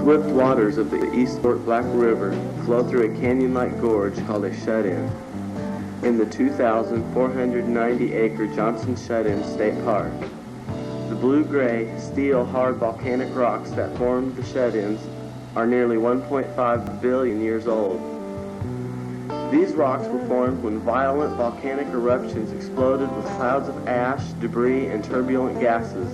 swift waters of the East Fork Black River flow through a canyon-like gorge called a shut-in in the 2,490-acre Johnson Shut-in State Park. The blue-gray, steel, hard volcanic rocks that formed the shut-ins are nearly 1.5 billion years old. These rocks were formed when violent volcanic eruptions exploded with clouds of ash, debris, and turbulent gases.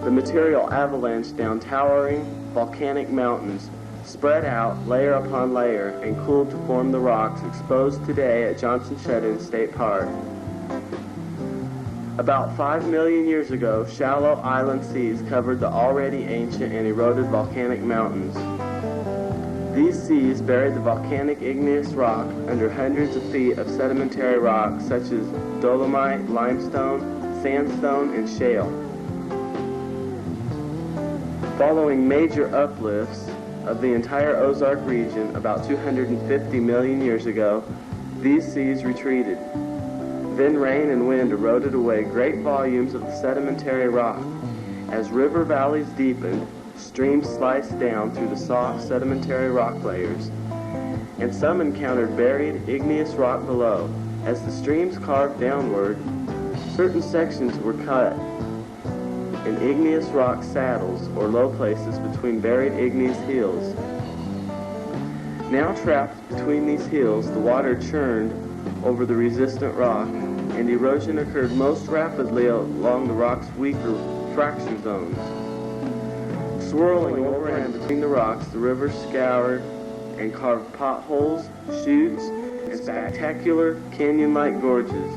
The material avalanched down towering volcanic mountains, spread out layer upon layer, and cooled to form the rocks exposed today at Johnson Shut-in State Park. About 5 million years ago, shallow island seas covered the already ancient and eroded volcanic mountains. These seas buried the volcanic igneous rock under hundreds of feet of sedimentary rock such as dolomite, limestone, sandstone, and shale. Following major uplifts of the entire Ozark region about 250 million years ago, these seas retreated. Then rain and wind eroded away great volumes of the sedimentary rock. As river valleys deepened, streams sliced down through the soft sedimentary rock layers, and some encountered buried igneous rock below. As the streams carved downward, certain sections were cut in igneous rock saddles or low places between buried igneous hills. Now trapped between these hills, the water churned over the resistant rock, and erosion occurred most rapidly along the rock's weaker fracture zones. Swirling over and between the rocks, the river scoured and carved potholes, chutes, and spectacular canyon-like gorges.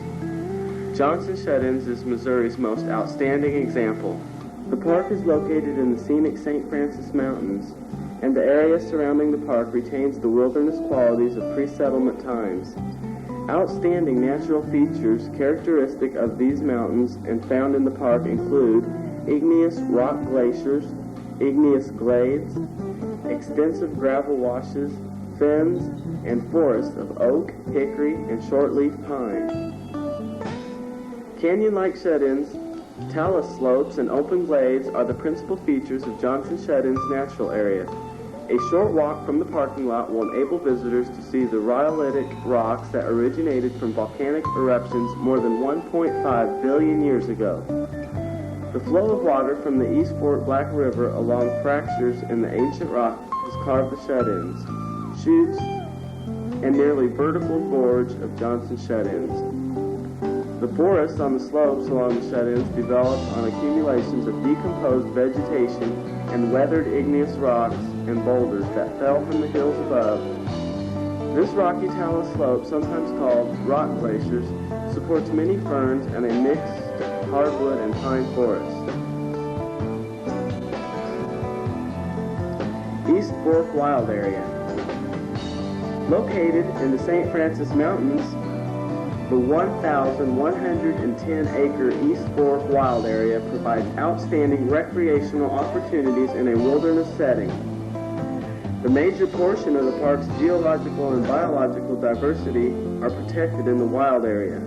Johnson Shut-ins is Missouri's most outstanding example. The park is located in the scenic St. Francois Mountains, and the area surrounding the park retains the wilderness qualities of pre-settlement times. Outstanding natural features characteristic of these mountains and found in the park include igneous rock glaciers, igneous glades, extensive gravel washes, fens, and forests of oak, hickory, and shortleaf pine. Canyon-like shut-ins, talus slopes, and open glades are the principal features of Johnson Shut-in's natural area. A short walk from the parking lot will enable visitors to see the rhyolitic rocks that originated from volcanic eruptions more than 1.5 billion years ago. The flow of water from the East Fork Black River along fractures in the ancient rock has carved the shut-ins, chutes, and nearly vertical gorge of Johnson Shut-ins. The forests on the slopes along the shut-ins developed on accumulations of decomposed vegetation and weathered igneous rocks and boulders that fell from the hills above. This rocky talus slope, sometimes called rock glaciers, supports many ferns and a mixed hardwood and pine forest. East Fork Wild Area. Located in the St. Francois Mountains, the 1,110-acre East Fork Wild Area provides outstanding recreational opportunities in a wilderness setting. The major portion of the park's geological and biological diversity are protected in the wild area.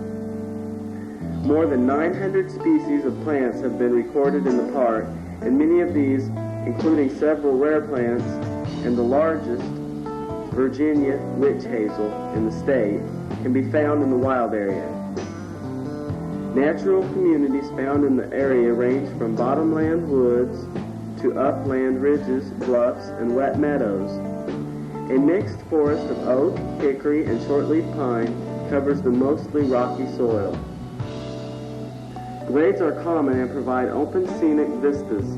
More than 900 species of plants have been recorded in the park, and many of these, including several rare plants and the largest, Virginia witch hazel in the state, can be found in the wild area. Natural communities found in the area range from bottomland woods to upland ridges, bluffs, and wet meadows. A mixed forest of oak, hickory, and shortleaf pine covers the mostly rocky soil. Glades are common and provide open scenic vistas.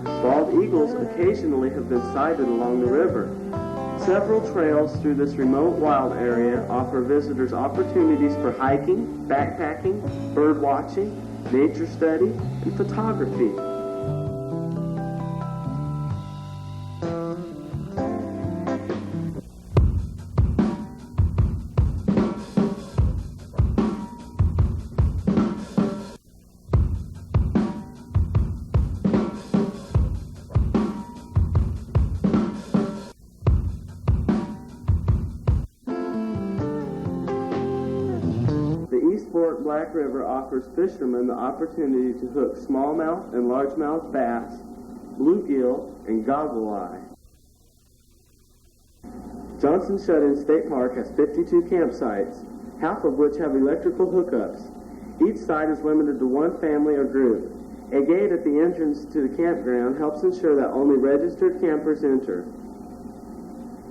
Bald eagles occasionally have been sighted along the river. Several trails through this remote wild area offer visitors opportunities for hiking, backpacking, bird watching, nature study, and photography. Black River offers fishermen the opportunity to hook smallmouth and largemouth bass bluegill, and goggle-eye. Johnson Shut-In State Park has 52 campsites, half of which have electrical hookups. Each site is limited to one family or group. A gate at the entrance to the campground helps ensure that only registered campers enter.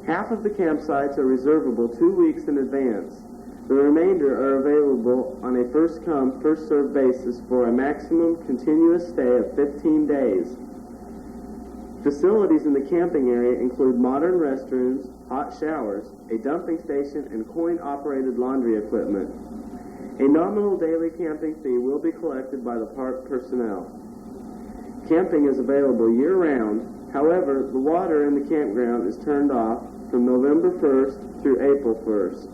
Half of the campsites are reservable 2 weeks in advance. The remainder are available on a first-come, first-served basis for a maximum continuous stay of 15 days. Facilities in the camping area include modern restrooms, hot showers, a dumping station, and coin-operated laundry equipment. A nominal daily camping fee will be collected by the park personnel. Camping is available year-round. However, the water in the campground is turned off from November 1st through April 1st.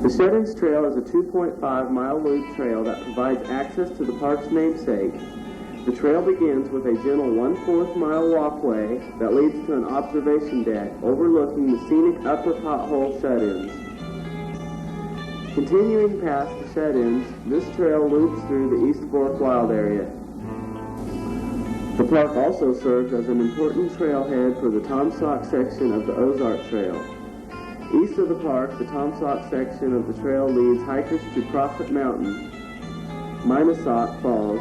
The Shut-Ins Trail is a 2.5-mile loop trail that provides access to the park's namesake. The trail begins with a gentle 1/4 mile walkway that leads to an observation deck overlooking the scenic upper pothole shut-ins. Continuing past the shut-ins, this trail loops through the East Fork Wild area. The park also serves as an important trailhead for the Taum Sauk section of the Ozark Trail. East of the park, the Taum Sauk section of the trail leads hikers to Francois Mountains, Minnesauk Falls,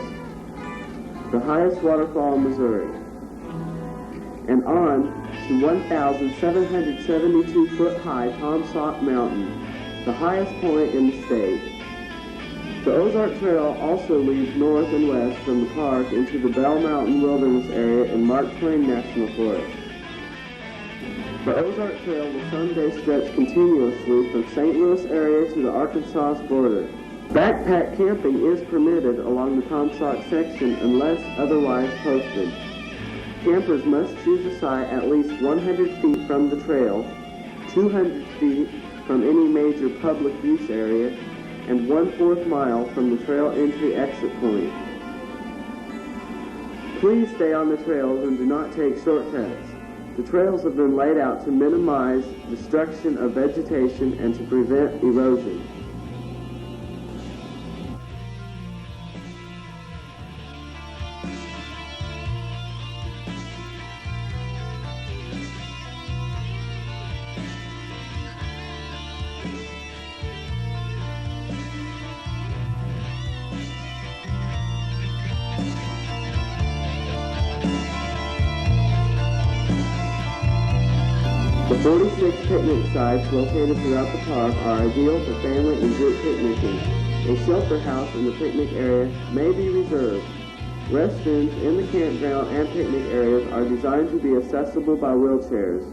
the highest waterfall in Missouri, and on to 1,772-foot-high Taum Sauk Mountain, the highest point in the state. The Ozark Trail also leads north and west from the park into the Bell Mountain Wilderness area in Mark Twain National Forest. The Ozark Trail will someday stretch continuously from St. Louis area to the Arkansas border. Backpack camping is permitted along the Taum Sauk section unless otherwise posted. Campers must choose a site at least 100 feet from the trail, 200 feet from any major public use area, and 1/4 mile from the trail entry-exit point. Please stay on the trails and do not take shortcuts. The trails have been laid out to minimize destruction of vegetation and to prevent erosion. The 46 picnic sites located throughout the park are ideal for family and group picnicking. A shelter house in the picnic area may be reserved. Restrooms in the campground and picnic areas are designed to be accessible by wheelchairs.